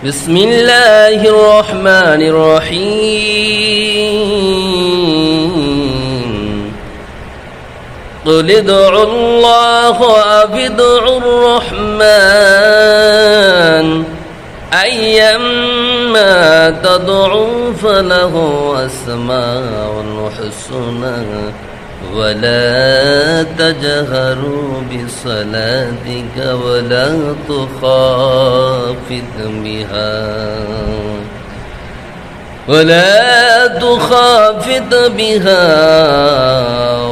بسم الله الرحمن الرحيم قل ادعوا الله أو ادعوا الرحمن أيما تدعوا فله أسماء الحسنى ولا تجهروا بصلاتك ولا تخافت بها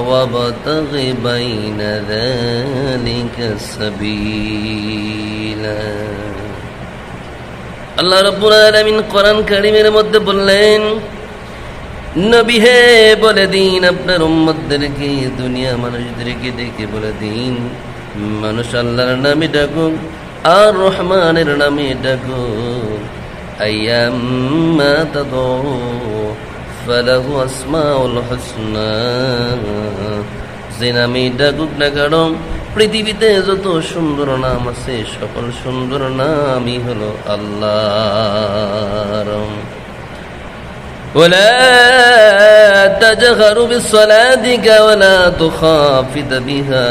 وابتغ بين ذلك سبيلا আল্লাহ রাব্বুল আলামিন কোরআন কারীমের মধ্যে বললেন, নবী হে বলে দিন আপনার উম্মতদেরকে, দুনিয়া মানুষদেরকে ডেকে বলে দিন, মানুষ আল্লাহর নামে ডাকুক আর রহমানের নামে ডাকুক। আইয়াম্মা তাদউ ফালাহু আসমাউল হুসনা, যে নামে ডাকুক না কেন পৃথিবীতে যত সুন্দর নাম আছে সকল সুন্দর নামই হলো আল্লাহর। ولا تجهر بصلاتك ولا تخافت بها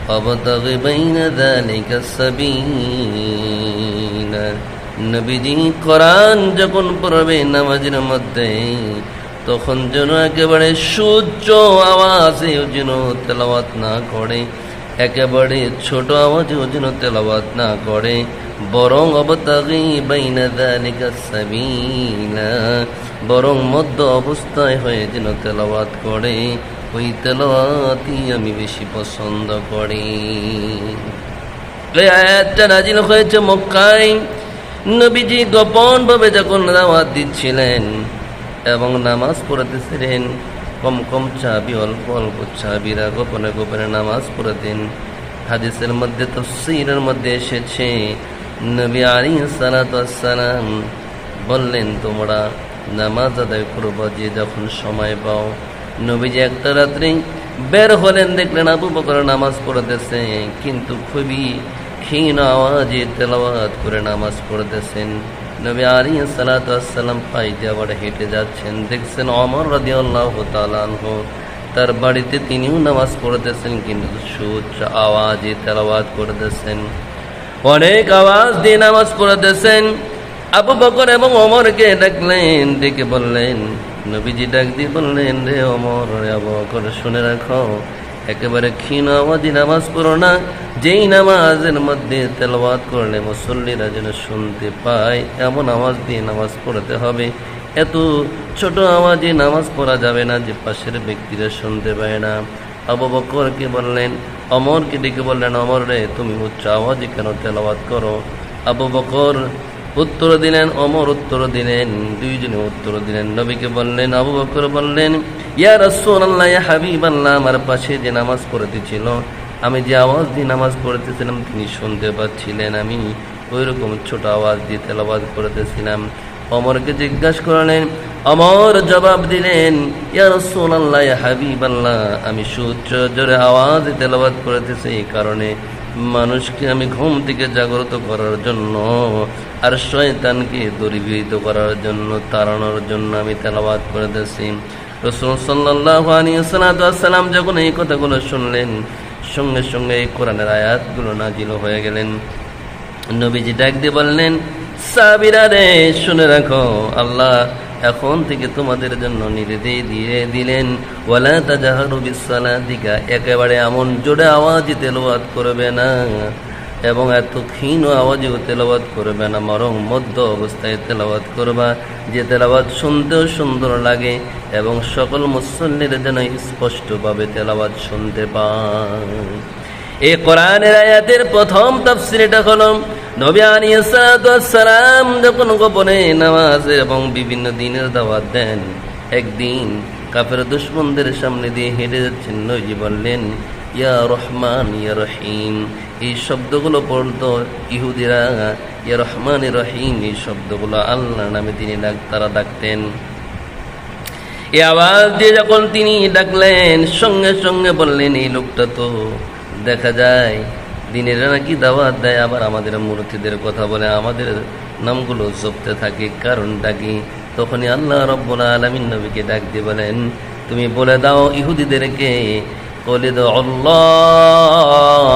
وابتغ بين ذلك السبيل। নবীজি কোরআন যখন পড়বে নামাজের মধ্যে তখন যেন একেবারে সূচ্য আওয়াজে যেন তেলাওয়াত না করে, একেবারে ছোট আওয়াজেও যেন তেলাওয়াত না করে, বরং অবতাগি বাইনা যালিকা সাবিলা, বরং মধ্য অবস্থায় হয়ে যেন তেলাওয়াত করে। ওই তেলাওয়াতই আমি বেশি পছন্দ করি। এই আয়াতটা নাজিল হয়েছে মক্কায়। নবীজি গোপন ভাবে যখন দাওয়াত দিচ্ছিলেন এবং নামাজ পড়তেছিলেন, কম কম সাহাবী, অল্প অল্প সাহাবীরা গোপনে গোপনে নামাজ পড়তেন। হাদিসের মধ্যে তাফসীরের মধ্যে এসেছে, নবী আলাইহিস সালাতু ওয়াস সালাম বললেন, তোমরা নামাজ আদায় করবো যে যখন সময় পাও। নবীজি একটা রাত্রে বের হলেন, দেখলেন আবু বকর নামাজ পড়তেছে, কিন্তু খুবই ক্ষীণ আওয়াজে তেলাওয়াত করে নামাজ পড়তেছেন। নবী আলাইহিস সালাতু ওয়াস সালাম পাইতে আবার হেঁটে যাচ্ছেন, দেখছেন ওমর রাদিয়াল্লাহু তাআলা আনহু তার বাড়িতে তিনিও নামাজ পড়তেছেন, কিন্তু সুউচ্চ আওয়াজে তেলাওয়াত করতেছেন, অনেক আওয়াজ দিয়ে নামাজ পড়তেছেন। আবু বকর এবং ওমরকে ডাকলেন, ডেকে বললেন, নবীজি ডাক দিয়ে বললেন, রে ওমর, আবু বকর শুনে রাখো, একেবারে ক্ষীণ আওয়াজে নামাজ পড়ো না, যেই নামাজের মধ্যে তেলাওয়াত করলে মুসল্লিরা যেন শুনতে পায় এমন আওয়াজ দিয়ে নামাজ পড়তে হবে। এত ছোট আওয়াজে নামাজ পড়া যাবে না যে পাশের ব্যক্তিরা শুনতে পায় না। আবু বকরকে বললেন, ওমরকে ডেকে বললেন, ওমর রে, তুমি উচ্চ আওয়াজে কেন তেলাওয়াত করো? আবু বকর উত্তর দিলেন, ওমর উত্তর দিলেন, দুইজনে উত্তর দিলেন। নবীকে বললেন, আবু বকর বললেন, ইয়া রাসূলুল্লাহ, ইয়া হাবিবাল্লাহ, আমার পাশে যে নামাজ পড়তেছিল, আমি যে আওয়াজ দিয়ে নামাজ পড়তেছিলাম তিনি শুনতে পাচ্ছিলেন, আমি ওই রকম ছোট আওয়াজ দিয়ে তেলাওয়াত করতেছিলাম। ওমরকে জিজ্ঞাসা করলেন, ওমর জবাব দিলেন, ইয়া রাসূলুল্লাহ, ইয়া হাবিবাল্লাহ, আমি সুউচ্চ জোরে আওয়াজে তেলাওয়াত করতেছি এই কারণে মানুষকে আমি ঘুম থেকে জাগ্রত করার জন্য আর শয়তানকে দূরীভূত করার জন্য, তাড়ানোর জন্য আমি তেলাওয়াত করতেছি। রাসূল সাল্লাল্লাহু আলাইহি ওয়াসাল্লাম যখন এই কথাগুলো শুনলেন, সঙ্গে সঙ্গে এই কোরআনের আয়াতগুলো নাজিল হয়ে গেলেন। নবীজি ডাক দিয়ে বললেন, সাহাবীরা রে, শুনে রাখো, আল্লাহ এখন থেকে তোমাদের জন্য নির্দেশ দিয়ে দিলেন, ওয়ালা তাজাহারু বিসসালাতিকা, একেবারে এমন জোরে আওয়াজে তেলাওয়াত করবে না এবং এত ক্ষীণ আওয়াজেও তেলাওয়াত করবে না, বরং মধ্য অবস্থায় তেলাওয়াত করবা, যে তেলাওয়াত শুনতেও সুন্দর লাগে এবং সকল মুসল্লিরা যেন স্পষ্টভাবে তেলাওয়াত শুনতে পায়। এই কোরআনের আয়াতের প্রথম তাফসীর এটা হলো, নবী আলাইহিস সালাতু ওয়াস সালাম যখন গোপনে নামাজ এবং বিভিন্ন দিনের দাওয়াত দেন, একদিন কাফের দুশমনদের সামনে দিয়ে হেঁটে যাচ্ছেন। নবী বললেন, ইয়া রহমান ইয়া রহিম, এই শব্দগুলো পড়তো ইহুদিরা, ইয়া রহমান ইয়া রহিম, এই শব্দগুলো আল্লাহর নামে তিনি তারা ডাকতেন। এই আওয়াজ দিয়ে যখন তিনি ডাকলেন, সঙ্গে সঙ্গে বললেন, এই লোকটা তো দেখা যায় দিনেরা নাকি দাওয়াত দেয়, আবার আমাদের মূর্তিদের কথা বলে, আমাদের নামগুলো জপতে থাকে। কারণটা কি? তখনই আল্লাহ রব্বুল আলামিন নবীকে ডাক দিয়ে বলেন, তুমি বলে দাও ইহুদিদেরকে, কলে দাও আল্লাহ,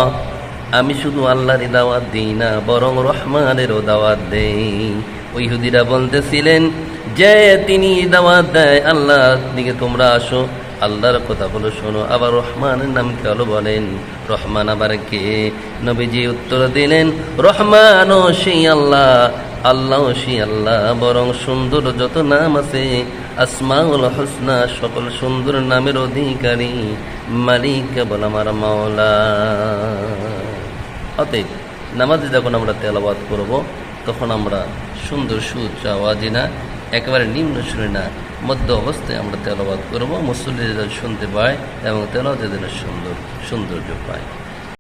আমি শুধু আল্লাহরই দাওয়াত দিই না, বরং রহমানেরও দাওয়াত দেই। ওই ইহুদিরা বলতেছিলেন যে তিনি দাওয়াত দেয় আল্লাহর দিকে, তোমরা আসো, আল্লাহর কথা বলো, শোনো। আবার রহমানের নাম কেন বলেন? রহমান আবার কে? নবীজি উত্তর দিলেন, রহমানও সেই আল্লাহ, আল্লাহও সেই আল্লাহ, বরং সুন্দর যত নাম আছে, আসমাউল হুসনা, সকল সুন্দর নামের অধিকারী মালিক কেবল আমার মাওলা। অতএব নামাজে যখন আমরা তেলাওয়াত করব, তখন আমরা সুন্দর সুউচ্চ আওয়াজে না, একেবারে নিম্ন সুরে না, মধ্য অবস্থায় আমরা তেলাওয়াত করব, মুসল্লিরা যেন শুনতে পায় এবং তেলাওয়াতে যেন সৌন্দর্য পায়।